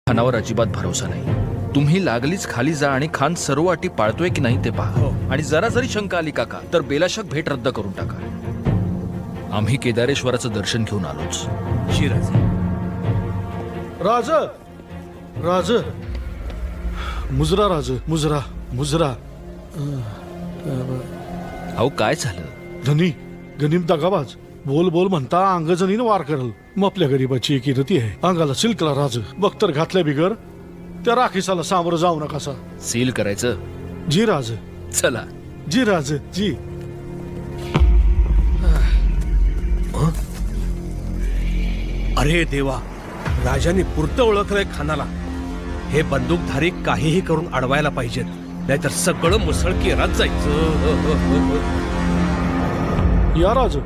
खानावर अजिबात भरोसा नाही. तुम्ही लागलीच खाली जा आणि खान सर्व अटी पाळतोय की नाही ते पहा. आणि जरा जरी शंका आली काका तर बेलाशक भेट रद्द करून टाका. आम्ही केदारेश्वराचं दर्शन घेऊन आलोच. जी राजे. राज राज मुजरा राज मुजरा मुजरा अहो काय झालं? धनी गनिम दगाबाज बोल बोल म्हणता अंगजनीनं वार करल. मग आपल्या गरीबाची एक इरती आहे. अंगाला सिल्कला राज बख्तर घातल्या बिगर त्या राखीसाला सामोरं जाऊ नकासा. सील करायचं. जी राज चला. जी राज जी. अरे देवा, राजाने पुरतं ओळखलंय खानाला. हे बंदूकधारी काहीही करून अडवायला पाहिजेत, नाहीतर सगळं मुसळकी रात जायचं. या राज